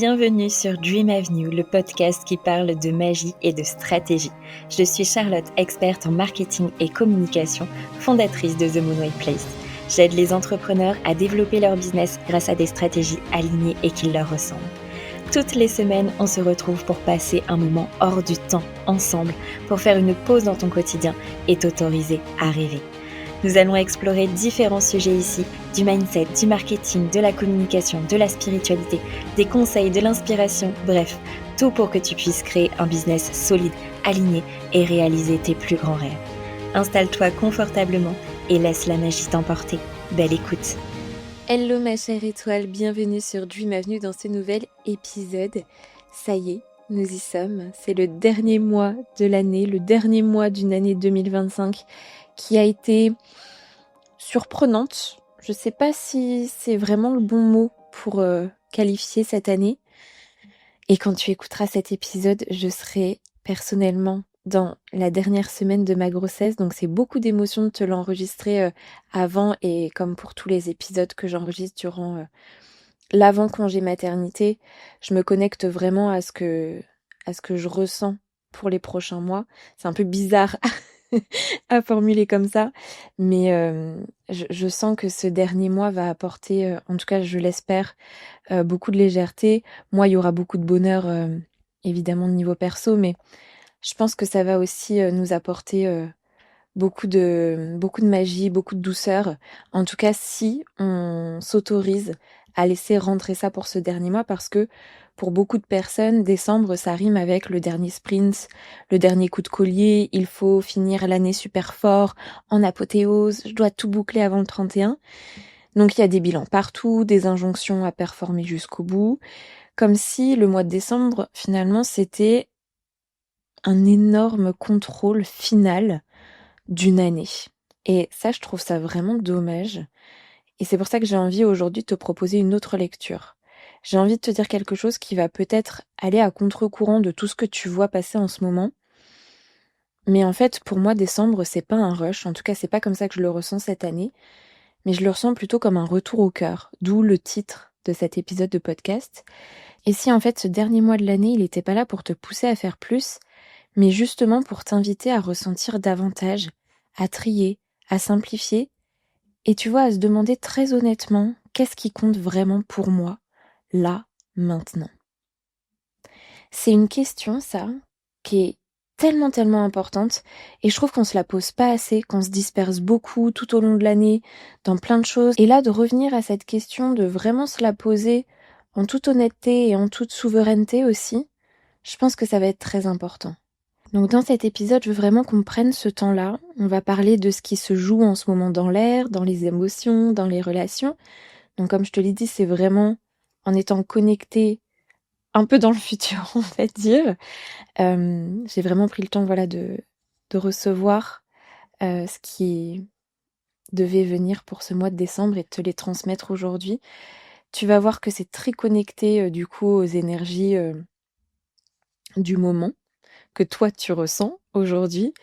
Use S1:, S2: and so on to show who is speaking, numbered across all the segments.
S1: Bienvenue sur Dream Avenue, le podcast qui parle de magie et de stratégie. Je suis Charlotte, experte en marketing et communication, fondatrice de The Moonway Place. J'aide les entrepreneurs à développer leur business grâce à des stratégies alignées et qui leur ressemblent. Toutes les semaines, on se retrouve pour passer un moment hors du temps ensemble, pour faire une pause dans ton quotidien et t'autoriser à rêver. Nous allons explorer différents sujets ici, du mindset, du marketing, de la communication, de la spiritualité, des conseils, de l'inspiration, bref, tout pour que tu puisses créer un business solide, aligné et réaliser tes plus grands rêves. Installe-toi confortablement et laisse la magie t'emporter. Belle écoute. Hello ma chère étoile, bienvenue sur Dream Avenue dans ce nouvel épisode. Ça y est, nous y sommes. C'est le dernier mois de l'année, le dernier mois d'une année 2025 qui a été surprenante. Je sais pas si c'est vraiment le bon mot pour qualifier cette année. Et quand tu écouteras cet épisode, je serai personnellement dans la dernière semaine de ma grossesse. Donc c'est beaucoup d'émotions de te l'enregistrer avant et comme pour tous les épisodes que j'enregistre durant l'avant-congé maternité, je me connecte vraiment à ce que je ressens pour les prochains mois. C'est un peu bizarre à formuler comme ça, mais je sens que ce dernier mois va apporter, en tout cas je l'espère, beaucoup de légèreté. Moi, il y aura beaucoup de bonheur, évidemment de niveau perso, mais je pense que ça va aussi nous apporter beaucoup de magie, beaucoup de douceur. En tout cas, si on s'autorise à laisser rentrer ça pour ce dernier mois, parce que pour beaucoup de personnes, décembre, ça rime avec le dernier sprint, le dernier coup de collier, il faut finir l'année super fort, en apothéose, je dois tout boucler avant le 31. Donc il y a des bilans partout, des injonctions à performer jusqu'au bout, comme si le mois de décembre, finalement, c'était un énorme contrôle final d'une année. Et ça, je trouve ça vraiment dommage. Et c'est pour ça que j'ai envie aujourd'hui de te proposer une autre lecture. J'ai envie de te dire quelque chose qui va peut-être aller à contre-courant de tout ce que tu vois passer en ce moment. Mais en fait, pour moi, décembre, c'est pas un rush. En tout cas, c'est pas comme ça que je le ressens cette année. Mais je le ressens plutôt comme un retour au cœur. D'où le titre de cet épisode de podcast. Et si en fait, ce dernier mois de l'année, il était pas là pour te pousser à faire plus, mais justement pour t'inviter à ressentir davantage, à trier, à simplifier, et tu vois, à se demander très honnêtement, qu'est-ce qui compte vraiment pour moi, là, maintenant. C'est une question, ça, qui est tellement importante, et je trouve qu'on se la pose pas assez, qu'on se disperse beaucoup tout au long de l'année, dans plein de choses, et là, de revenir à cette question, de vraiment se la poser en toute honnêteté et en toute souveraineté aussi, je pense que ça va être très important. Donc dans cet épisode, je veux vraiment qu'on prenne ce temps-là. On va parler de ce qui se joue en ce moment dans l'air, dans les émotions, dans les relations. Donc comme je te l'ai dit, c'est vraiment en étant connecté un peu dans le futur, on va dire. J'ai vraiment pris le temps de recevoir ce qui devait venir pour ce mois de décembre et de te les transmettre aujourd'hui. Tu vas voir que c'est très connecté du coup aux énergies du moment que toi tu ressens aujourd'hui,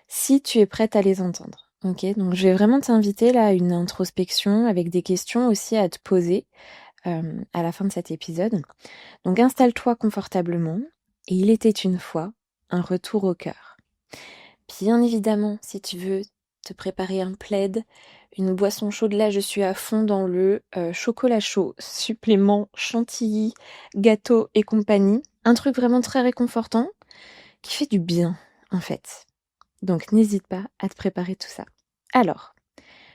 S1: si tu es prête à les entendre. Ok, donc je vais vraiment t'inviter là à une introspection avec des questions aussi à te poser à la fin de cet épisode. Donc installe-toi confortablement et il était une fois un retour au cœur. Bien évidemment, si tu veux te préparer un plaid, une boisson chaude, là je suis à fond dans le chocolat chaud, supplément, chantilly, gâteau et compagnie. Un truc vraiment très réconfortant qui fait du bien en fait. Donc n'hésite pas à te préparer tout ça. Alors,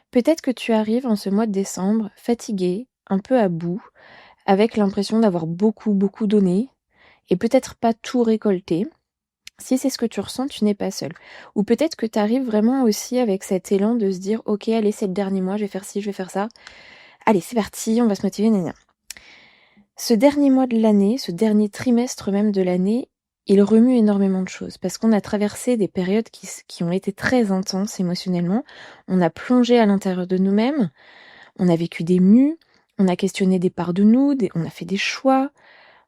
S1: peut-être que tu arrives en ce mois de décembre fatigué, un peu à bout, avec l'impression d'avoir beaucoup donné et peut-être pas tout récolté. Si c'est ce que tu ressens, tu n'es pas seul. Ou peut-être que tu arrives vraiment aussi avec cet élan de se dire « Ok, allez, c'est le dernier mois, je vais faire ci, je vais faire ça. Allez, c'est parti, on va se motiver, gna gna. » Ce dernier mois de l'année, ce dernier trimestre même de l'année, il remue énormément de choses parce qu'on a traversé des périodes qui ont été très intenses émotionnellement. On a plongé à l'intérieur de nous-mêmes, on a vécu des mues, on a questionné des parts de nous, on a fait des choix,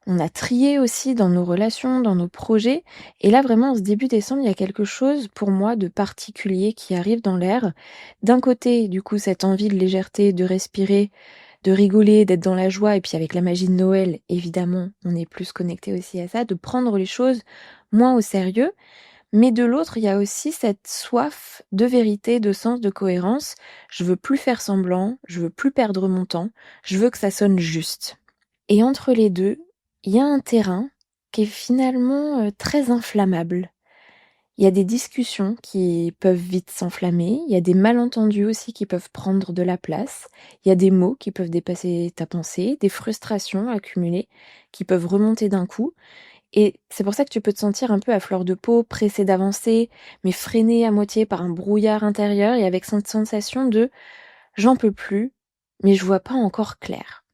S1: on a trié aussi dans nos relations, dans nos projets. Et là, vraiment, en ce début décembre, il y a quelque chose pour moi de particulier qui arrive dans l'air. D'un côté, du coup, cette envie de légèreté, de respirer, de rigoler, d'être dans la joie, et puis avec la magie de Noël, évidemment, on est plus connecté aussi à ça, de prendre les choses moins au sérieux. Mais de l'autre, il y a aussi cette soif de vérité, de sens, de cohérence. Je veux plus faire semblant, je veux plus perdre mon temps, je veux que ça sonne juste. Et entre les deux, il y a un terrain qui est finalement très inflammable. Il y a des discussions qui peuvent vite s'enflammer, il y a des malentendus aussi qui peuvent prendre de la place, il y a des mots qui peuvent dépasser ta pensée, des frustrations accumulées qui peuvent remonter d'un coup. Et c'est pour ça que tu peux te sentir un peu à fleur de peau, pressé d'avancer, mais freiné à moitié par un brouillard intérieur et avec cette sensation de j'en peux plus, mais je vois pas encore clair.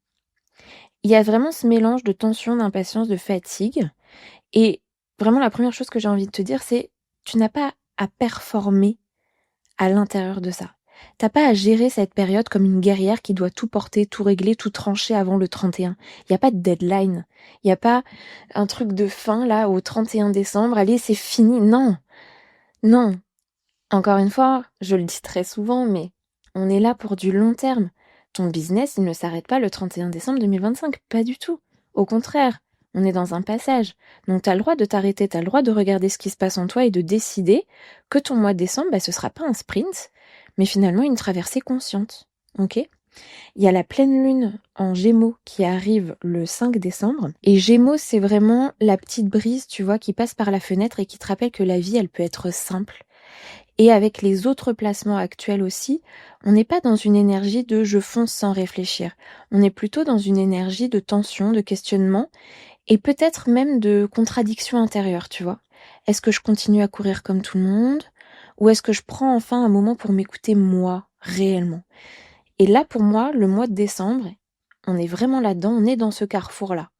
S1: Il y a vraiment ce mélange de tension, d'impatience, de fatigue. Et vraiment, la première chose que j'ai envie de te dire, c'est tu n'as pas à performer à l'intérieur de ça. T'as pas à gérer cette période comme une guerrière qui doit tout porter, tout régler, tout trancher avant le 31. Il n'y a pas de deadline. Il n'y a pas un truc de fin, là, au 31 décembre. Allez, c'est fini. Non. Non. Encore une fois, je le dis très souvent, mais on est là pour du long terme. Ton business, il ne s'arrête pas le 31 décembre 2025. Pas du tout. Au contraire. On est dans un passage. Donc t'as le droit de t'arrêter, t'as le droit de regarder ce qui se passe en toi et de décider que ton mois de décembre, ce sera pas un sprint, mais finalement une traversée consciente. Ok ? Il y a la pleine lune en Gémeaux qui arrive le 5 décembre. Et Gémeaux, c'est vraiment la petite brise, tu vois, qui passe par la fenêtre et qui te rappelle que la vie, elle peut être simple. Et avec les autres placements actuels aussi, on n'est pas dans une énergie de je fonce sans réfléchir. On est plutôt dans une énergie de tension, de questionnement et peut-être même de contradiction intérieure, tu vois. Est-ce que je continue à courir comme tout le monde ? Ou est-ce que je prends enfin un moment pour m'écouter moi, réellement ? Et là, pour moi, le mois de décembre, on est vraiment là-dedans, on est dans ce carrefour-là.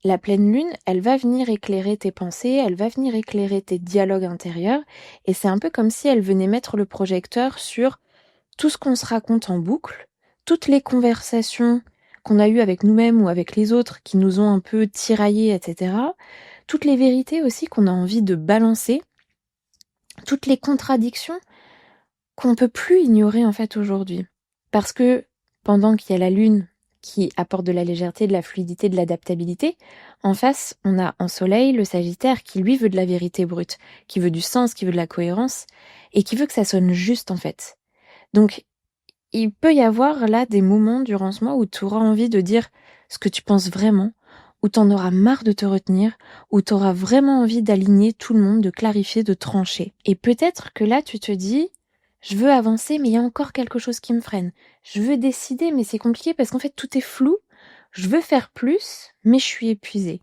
S1: La pleine lune, elle va venir éclairer tes pensées, elle va venir éclairer tes dialogues intérieurs, et c'est un peu comme si elle venait mettre le projecteur sur tout ce qu'on se raconte en boucle, toutes les conversations qu'on a eues avec nous-mêmes ou avec les autres qui nous ont un peu tiraillés, etc. Toutes les vérités aussi qu'on a envie de balancer, toutes les contradictions qu'on peut plus ignorer en fait aujourd'hui. Parce que pendant qu'il y a la lune qui apporte de la légèreté, de la fluidité, de l'adaptabilité, en face, on a en soleil le Sagittaire qui lui veut de la vérité brute, qui veut du sens, qui veut de la cohérence, et qui veut que ça sonne juste en fait. Donc, il peut y avoir là des moments durant ce mois où tu auras envie de dire ce que tu penses vraiment, où t'en auras marre de te retenir, où tu auras vraiment envie d'aligner tout le monde, de clarifier, de trancher. Et peut-être que là, tu te dis, je veux avancer, mais il y a encore quelque chose qui me freine. Je veux décider, mais c'est compliqué parce qu'en fait, tout est flou. Je veux faire plus, mais je suis épuisée.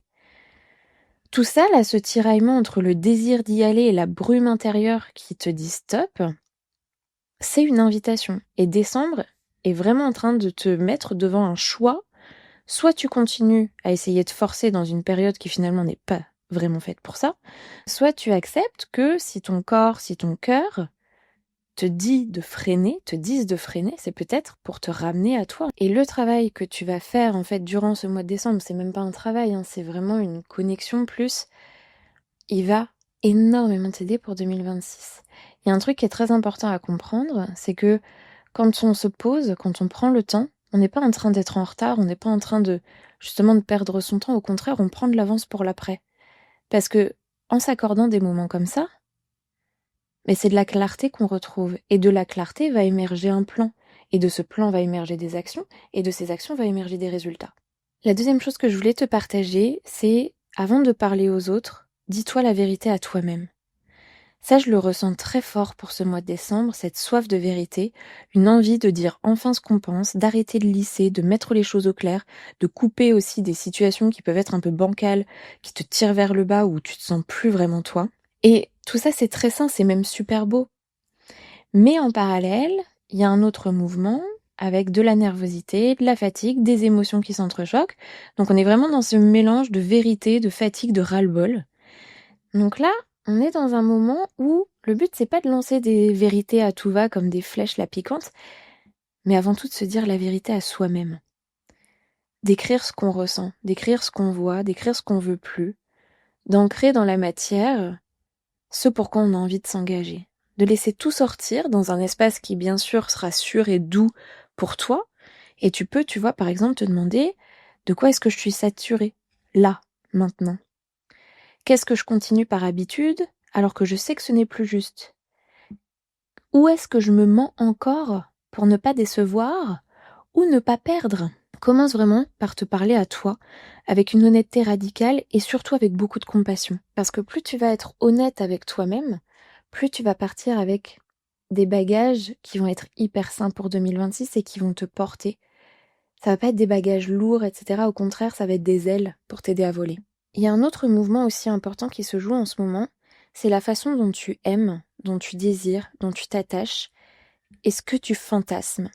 S1: Tout ça, là, ce tiraillement entre le désir d'y aller et la brume intérieure qui te dit stop, c'est une invitation. Et décembre est vraiment en train de te mettre devant un choix. Soit tu continues à essayer de forcer dans une période qui finalement n'est pas vraiment faite pour ça, soit tu acceptes que si ton corps, si ton cœur te disent de freiner, c'est peut-être pour te ramener à toi. Et le travail que tu vas faire en fait durant ce mois de décembre, c'est même pas un travail, hein, c'est vraiment une connexion plus. Il va énormément t'aider pour 2026. Il y a un truc qui est très important à comprendre, c'est que quand on se pose, quand on prend le temps, on n'est pas en train d'être en retard, on n'est pas en train de justement de perdre son temps, au contraire, on prend de l'avance pour l'après. Parce que en s'accordant des moments comme ça, mais c'est de la clarté qu'on retrouve. Et de la clarté va émerger un plan. Et de ce plan va émerger des actions. Et de ces actions va émerger des résultats. La deuxième chose que je voulais te partager, c'est, avant de parler aux autres, dis-toi la vérité à toi-même. Ça, je le ressens très fort pour ce mois de décembre, cette soif de vérité, une envie de dire enfin ce qu'on pense, d'arrêter de lisser, de mettre les choses au clair, de couper aussi des situations qui peuvent être un peu bancales, qui te tirent vers le bas, où tu te sens plus vraiment toi. Et tout ça, c'est très sain, c'est même super beau. Mais en parallèle, il y a un autre mouvement avec de la nervosité, de la fatigue, des émotions qui s'entrechoquent. Donc on est vraiment dans ce mélange de vérité, de fatigue, de ras-le-bol. Donc là, on est dans un moment où le but, c'est pas de lancer des vérités à tout va comme des flèches la piquante, mais avant tout de se dire la vérité à soi-même. D'écrire ce qu'on ressent, d'écrire ce qu'on voit, d'écrire ce qu'on veut plus, d'ancrer dans la matière ce pour quoi on a envie de s'engager. De laisser tout sortir dans un espace qui, bien sûr, sera sûr et doux pour toi, Et tu peux, tu vois, par exemple, te demander de quoi est-ce que je suis saturée, là, maintenant. Qu'est-ce que je continue par habitude, alors que je sais que ce n'est plus juste? Où est-ce que je me mens encore pour ne pas décevoir ou ne pas perdre? Commence vraiment par te parler à toi, avec une honnêteté radicale et surtout avec beaucoup de compassion. Parce que plus tu vas être honnête avec toi-même, plus tu vas partir avec des bagages qui vont être hyper sains pour 2026 et qui vont te porter. Ça va pas être des bagages lourds, etc. Au contraire, ça va être des ailes pour t'aider à voler. Il y a un autre mouvement aussi important qui se joue en ce moment, c'est la façon dont tu aimes, dont tu désires, dont tu t'attaches et ce que tu fantasmes.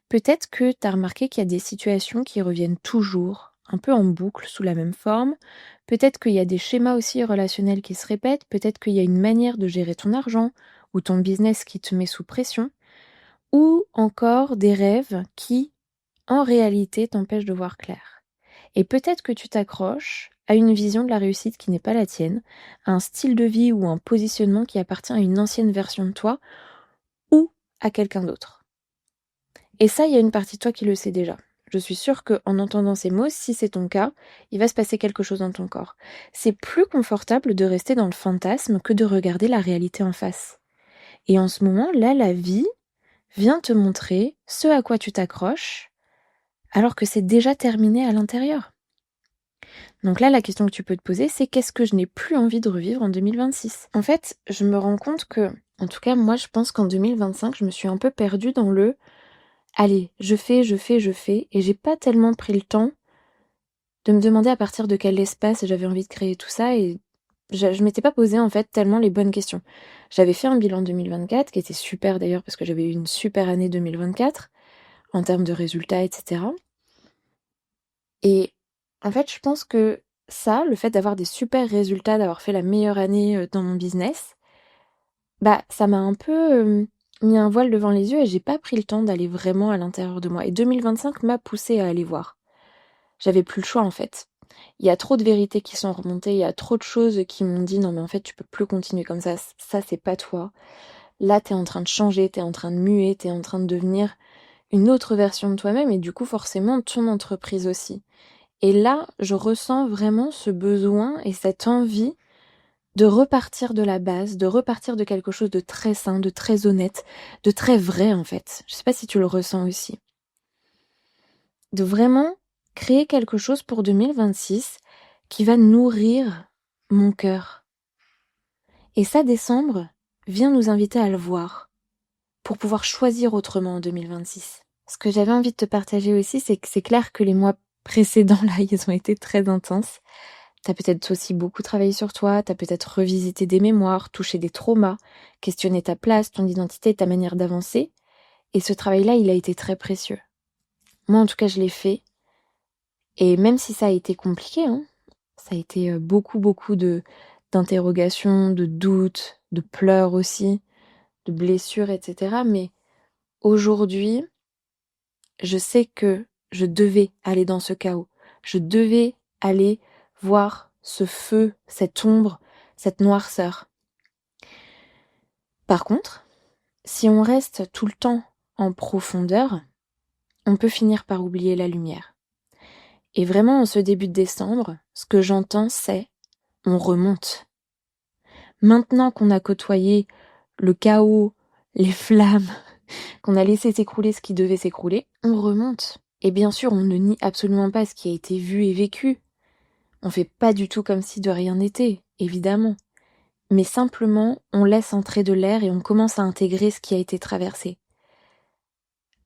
S1: Peut-être que tu as remarqué qu'il y a des situations qui reviennent toujours, un peu en boucle, sous la même forme. Peut-être qu'il y a des schémas aussi relationnels qui se répètent. Peut-être qu'il y a une manière de gérer ton argent ou ton business qui te met sous pression. Ou encore des rêves qui, en réalité, t'empêchent de voir clair. Et peut-être que tu t'accroches à une vision de la réussite qui n'est pas la tienne, à un style de vie ou un positionnement qui appartient à une ancienne version de toi ou à quelqu'un d'autre. Et ça, il y a une partie de toi qui le sait déjà. Je suis sûre qu'en entendant ces mots, si c'est ton cas, il va se passer quelque chose dans ton corps. C'est plus confortable de rester dans le fantasme que de regarder la réalité en face. Et en ce moment, là, la vie vient te montrer ce à quoi tu t'accroches, alors que c'est déjà terminé à l'intérieur. Donc là, la question que tu peux te poser, c'est qu'est-ce que je n'ai plus envie de revivre en 2026 ? En fait, je me rends compte que, en tout cas, moi, je pense qu'en 2025, je me suis un peu perdue dans le allez, je fais, et j'ai pas tellement pris le temps de me demander à partir de quel espace j'avais envie de créer tout ça, et je m'étais pas posé en fait tellement les bonnes questions. J'avais fait un bilan 2024 qui était super d'ailleurs parce que j'avais eu une super année 2024 en termes de résultats, etc. Et en fait, je pense que ça, le fait d'avoir des super résultats, d'avoir fait la meilleure année dans mon business, bah ça m'a un peu mis un voile devant les yeux et j'ai pas pris le temps d'aller vraiment à l'intérieur de moi. Et 2025 m'a poussée à aller voir. J'avais plus le choix en fait. Il y a trop de vérités qui sont remontées, il y a trop de choses qui m'ont dit non mais en fait tu peux plus continuer comme ça c'est pas toi. Là t'es en train de changer, t'es en train de muer, t'es en train de devenir une autre version de toi-même et du coup forcément ton entreprise aussi. Et là je ressens vraiment ce besoin et cette envie de repartir de la base, de repartir de quelque chose de très sain, de très honnête, de très vrai en fait. Je sais pas si tu le ressens aussi. De vraiment créer quelque chose pour 2026 qui va nourrir mon cœur. Et ça, décembre vient nous inviter à le voir pour pouvoir choisir autrement en 2026. Ce que j'avais envie de te partager aussi, c'est que c'est clair que les mois précédents, là, ils ont été très intenses. T'as peut-être aussi beaucoup travaillé sur toi, t'as peut-être revisité des mémoires, touché des traumas, questionné ta place, ton identité, ta manière d'avancer. Et ce travail-là, il a été très précieux. Moi, en tout cas, je l'ai fait. Et même si ça a été compliqué, hein, ça a été beaucoup d'interrogations, de doutes, de pleurs aussi, de blessures, etc. Mais aujourd'hui, je sais que je devais aller dans ce chaos. Je devais aller voir ce feu, cette ombre, cette noirceur. Par contre, si on reste tout le temps en profondeur, on peut finir par oublier la lumière. Et vraiment, en ce début de décembre, ce que j'entends, c'est on remonte. Maintenant qu'on a côtoyé le chaos, les flammes, qu'on a laissé s'écrouler ce qui devait s'écrouler, on remonte. Et bien sûr, on ne nie absolument pas ce qui a été vu et vécu. On fait pas du tout comme si de rien n'était, évidemment. Mais simplement, on laisse entrer de l'air et on commence à intégrer ce qui a été traversé.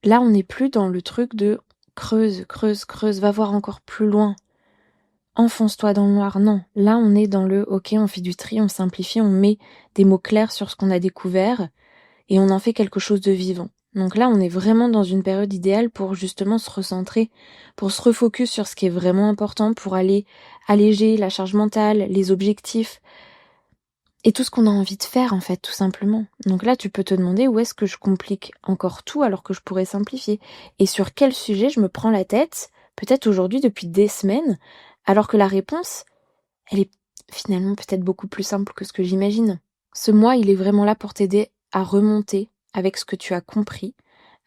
S1: Là, on n'est plus dans le truc de creuse, va voir encore plus loin. Enfonce-toi dans le noir. Non, là, on est dans le ok, on fait du tri, on simplifie, on met des mots clairs sur ce qu'on a découvert et on en fait quelque chose de vivant. Donc là, on est vraiment dans une période idéale pour justement se recentrer, pour se refocus sur ce qui est vraiment important, pour aller alléger la charge mentale, les objectifs et tout ce qu'on a envie de faire en fait, tout simplement. Donc là, tu peux te demander où est-ce que je complique encore tout alors que je pourrais simplifier et sur quel sujet je me prends la tête, peut-être aujourd'hui depuis des semaines, alors que la réponse, elle est finalement peut-être beaucoup plus simple que ce que j'imagine. Ce mois, il est vraiment là pour t'aider à remonter avec ce que tu as compris,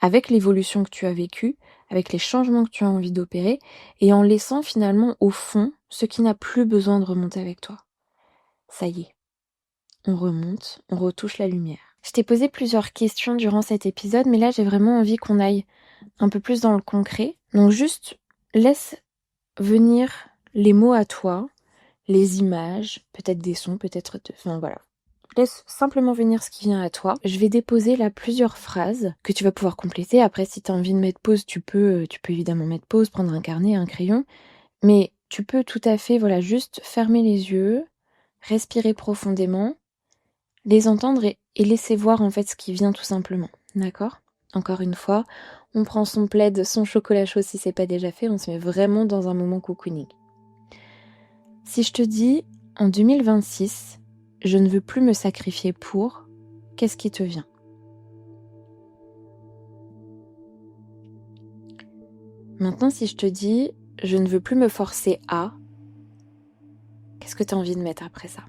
S1: avec l'évolution que tu as vécue, avec les changements que tu as envie d'opérer, et en laissant finalement au fond ce qui n'a plus besoin de remonter avec toi. Ça y est, on remonte, on retouche la lumière. Je t'ai posé plusieurs questions durant cet épisode, mais là j'ai vraiment envie qu'on aille un peu plus dans le concret. Donc juste laisse venir les mots à toi, les images, peut-être des sons, peut-être... Enfin voilà. Laisse simplement venir ce qui vient à toi. Je vais déposer là plusieurs phrases que tu vas pouvoir compléter. Après, si tu as envie de mettre pause, tu peux évidemment mettre pause, prendre un carnet, un crayon. Mais tu peux tout à fait, voilà, juste fermer les yeux, respirer profondément, les entendre et laisser voir en fait ce qui vient tout simplement. D'accord ? Encore une fois, on prend son plaid, son chocolat chaud si c'est pas déjà fait, on se met vraiment dans un moment cocooning. Si je te dis, en 2026, je ne veux plus me sacrifier pour, qu'est-ce qui te vient ? Maintenant, si je te dis, je ne veux plus me forcer à, qu'est-ce que tu as envie de mettre après ça ?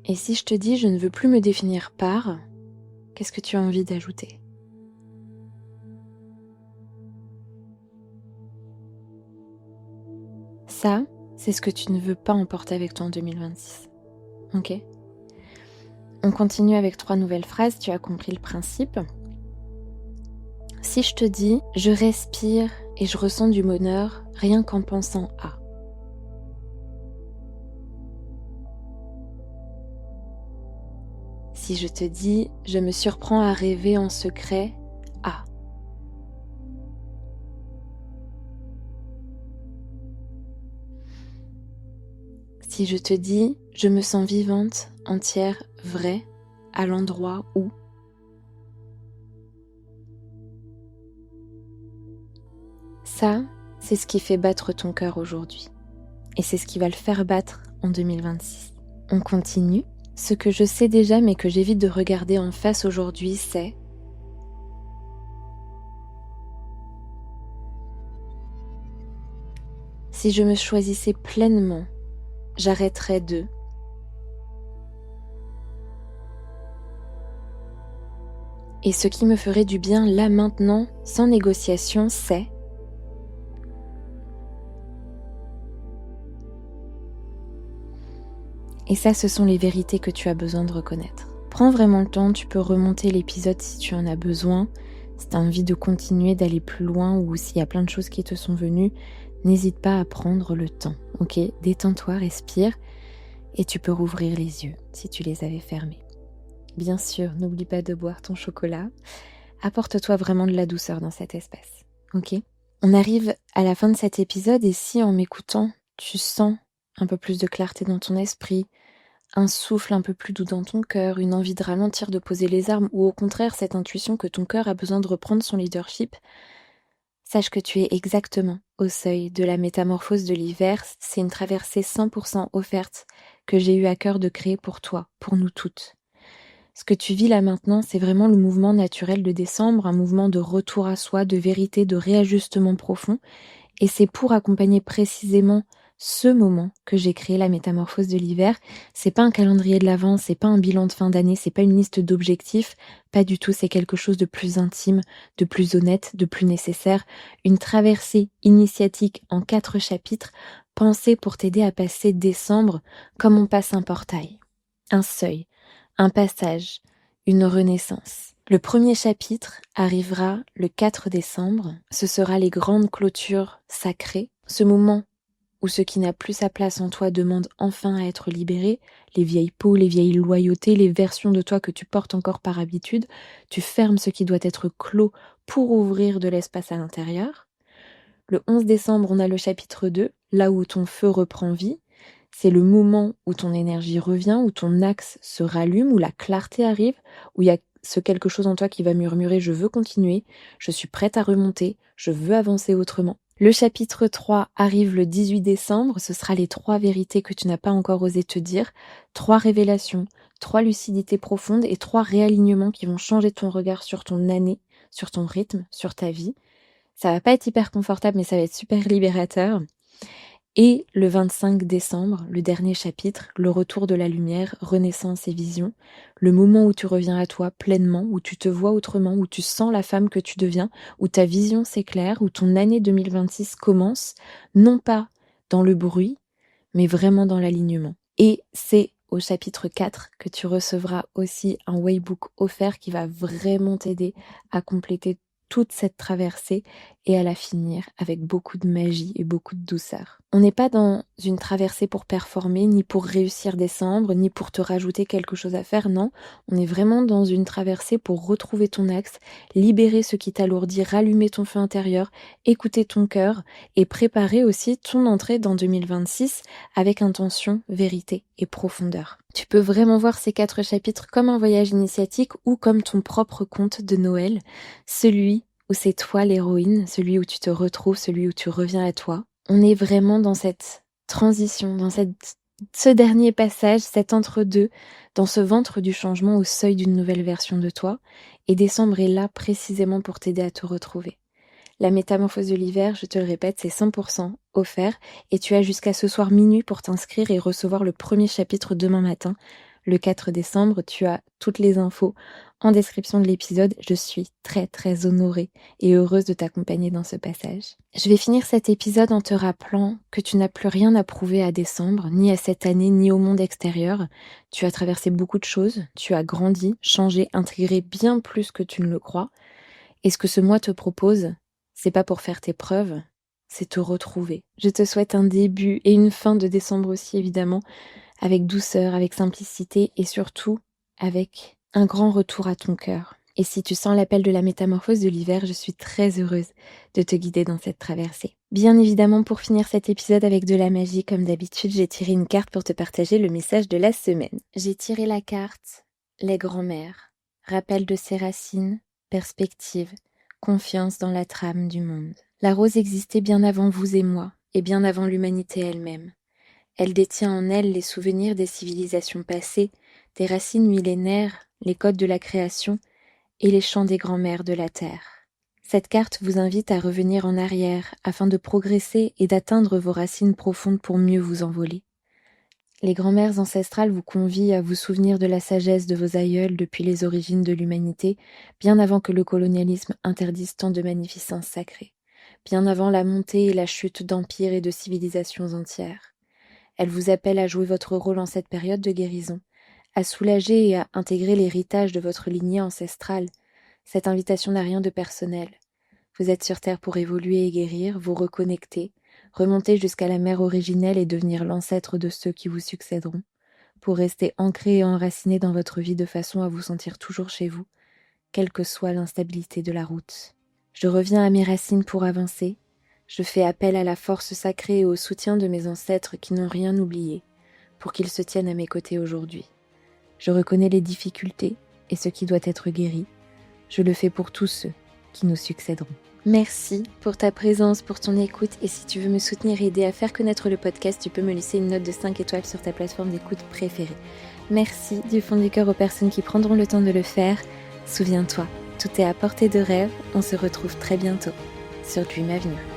S1: Et si je te dis, je ne veux plus me définir par, qu'est-ce que tu as envie d'ajouter ? Ça, c'est ce que tu ne veux pas emporter avec toi en 2026. Ok ? On continue avec 3 nouvelles phrases, tu as compris le principe. Si je te dis, je respire et je ressens du bonheur rien qu'en pensant à. Si je te dis, je me surprends à rêver en secret à. Si je te dis, je me sens vivante, entière, vraie, à l'endroit où. Ça, c'est ce qui fait battre ton cœur aujourd'hui. Et c'est ce qui va le faire battre en 2026. On continue. Ce que je sais déjà mais que j'évite de regarder en face aujourd'hui, c'est... Si je me choisissais pleinement, j'arrêterais de... Et ce qui me ferait du bien là maintenant, sans négociation, c'est... Et ça, ce sont les vérités que tu as besoin de reconnaître. Prends vraiment le temps, tu peux remonter l'épisode si tu en as besoin. Si tu as envie de continuer, d'aller plus loin ou s'il y a plein de choses qui te sont venues, n'hésite pas à prendre le temps. Ok ? Détends-toi, respire et tu peux rouvrir les yeux si tu les avais fermés. Bien sûr, n'oublie pas de boire ton chocolat. Apporte-toi vraiment de la douceur dans cet espace. Ok ? On arrive à la fin de cet épisode et si en m'écoutant, tu sens un peu plus de clarté dans ton esprit, un souffle un peu plus doux dans ton cœur, une envie de ralentir, de poser les armes, ou au contraire cette intuition que ton cœur a besoin de reprendre son leadership, sache que tu es exactement au seuil de la métamorphose de l'hiver. C'est une traversée 100% offerte que j'ai eu à cœur de créer pour toi, pour nous toutes. Ce que tu vis là maintenant, c'est vraiment le mouvement naturel de décembre, un mouvement de retour à soi, de vérité, de réajustement profond, et c'est pour accompagner précisément ce moment que j'ai créé la métamorphose de l'hiver. C'est pas un calendrier de l'Avent, c'est pas un bilan de fin d'année, c'est pas une liste d'objectifs, pas du tout, c'est quelque chose de plus intime, de plus honnête, de plus nécessaire, une traversée initiatique en 4 chapitres, pensée pour t'aider à passer décembre comme on passe un portail, un seuil, un passage, une renaissance. Le premier chapitre arrivera le 4 décembre, ce sera les grandes clôtures sacrées, ce moment où ce qui n'a plus sa place en toi demande enfin à être libéré, les vieilles peaux, les vieilles loyautés, les versions de toi que tu portes encore par habitude, tu fermes ce qui doit être clos pour ouvrir de l'espace à l'intérieur. Le 11 décembre, on a le chapitre 2, là où ton feu reprend vie. C'est le moment où ton énergie revient, où ton axe se rallume, où la clarté arrive, où il y a ce quelque chose en toi qui va murmurer « je veux continuer, je suis prête à remonter, je veux avancer autrement ». Le chapitre 3 arrive le 18 décembre, ce sera les 3 vérités que tu n'as pas encore osé te dire, 3 révélations, 3 lucidités profondes et 3 réalignements qui vont changer ton regard sur ton année, sur ton rythme, sur ta vie. Ça va pas être hyper confortable, mais ça va être super libérateur. Et le 25 décembre, le dernier chapitre, le retour de la lumière, renaissance et vision, le moment où tu reviens à toi pleinement, où tu te vois autrement, où tu sens la femme que tu deviens, où ta vision s'éclaire, où ton année 2026 commence, non pas dans le bruit, mais vraiment dans l'alignement. Et c'est au chapitre 4 que tu recevras aussi un waybook offert qui va vraiment t'aider à compléter toute cette traversée et à la finir avec beaucoup de magie et beaucoup de douceur. On n'est pas dans une traversée pour performer, ni pour réussir décembre, ni pour te rajouter quelque chose à faire, non. On est vraiment dans une traversée pour retrouver ton axe, libérer ce qui t'alourdit, rallumer ton feu intérieur, écouter ton cœur et préparer aussi ton entrée dans 2026 avec intention, vérité et profondeur. Tu peux vraiment voir ces 4 chapitres comme un voyage initiatique ou comme ton propre conte de Noël, celui où c'est toi l'héroïne, celui où tu te retrouves, celui où tu reviens à toi. On est vraiment dans cette transition, dans ce dernier passage, cet entre-deux, dans ce ventre du changement au seuil d'une nouvelle version de toi. Et décembre est là précisément pour t'aider à te retrouver. La métamorphose de l'hiver, je te le répète, c'est 100% offert et tu as jusqu'à ce soir minuit pour t'inscrire et recevoir le premier chapitre demain matin, le 4 décembre. Tu as toutes les infos en description de l'épisode. Je suis très très honorée et heureuse de t'accompagner dans ce passage. Je vais finir cet épisode en te rappelant que tu n'as plus rien à prouver à décembre, ni à cette année, ni au monde extérieur. Tu as traversé beaucoup de choses, tu as grandi, changé, intégré bien plus que tu ne le crois. Et ce que ce mois te propose, c'est pas pour faire tes preuves, c'est te retrouver. Je te souhaite un début et une fin de décembre aussi, évidemment, avec douceur, avec simplicité et surtout avec un grand retour à ton cœur. Et si tu sens l'appel de la métamorphose de l'hiver, je suis très heureuse de te guider dans cette traversée. Bien évidemment, pour finir cet épisode avec de la magie, comme d'habitude, j'ai tiré une carte pour te partager le message de la semaine. J'ai tiré la carte Les grands-mères, rappel de ses racines, perspective, confiance dans la trame du monde. La rose existait bien avant vous et moi, et bien avant l'humanité elle-même. Elle détient en elle les souvenirs des civilisations passées, des racines millénaires, les codes de la création et les chants des grands-mères de la terre. Cette carte vous invite à revenir en arrière afin de progresser et d'atteindre vos racines profondes pour mieux vous envoler. Les grands-mères ancestrales vous convient à vous souvenir de la sagesse de vos aïeuls depuis les origines de l'humanité, bien avant que le colonialisme interdise tant de magnificence sacrée, bien avant la montée et la chute d'empires et de civilisations entières. Elles vous appellent à jouer votre rôle en cette période de guérison, à soulager et à intégrer l'héritage de votre lignée ancestrale. Cette invitation n'a rien de personnel. Vous êtes sur Terre pour évoluer et guérir, vous reconnecter, remonter jusqu'à la mère originelle et devenir l'ancêtre de ceux qui vous succéderont, pour rester ancré et enraciné dans votre vie de façon à vous sentir toujours chez vous, quelle que soit l'instabilité de la route. Je reviens à mes racines pour avancer, je fais appel à la force sacrée et au soutien de mes ancêtres qui n'ont rien oublié, pour qu'ils se tiennent à mes côtés aujourd'hui. Je reconnais les difficultés et ce qui doit être guéri, je le fais pour tous ceux qui nous succéderont. Merci pour ta présence, pour ton écoute, et si tu veux me soutenir et aider à faire connaître le podcast, tu peux me laisser une note de 5 étoiles sur ta plateforme d'écoute préférée. Merci du fond du cœur aux personnes qui prendront le temps de le faire. Souviens-toi, tout est à portée de rêve, on se retrouve très bientôt sur Dream Avenue.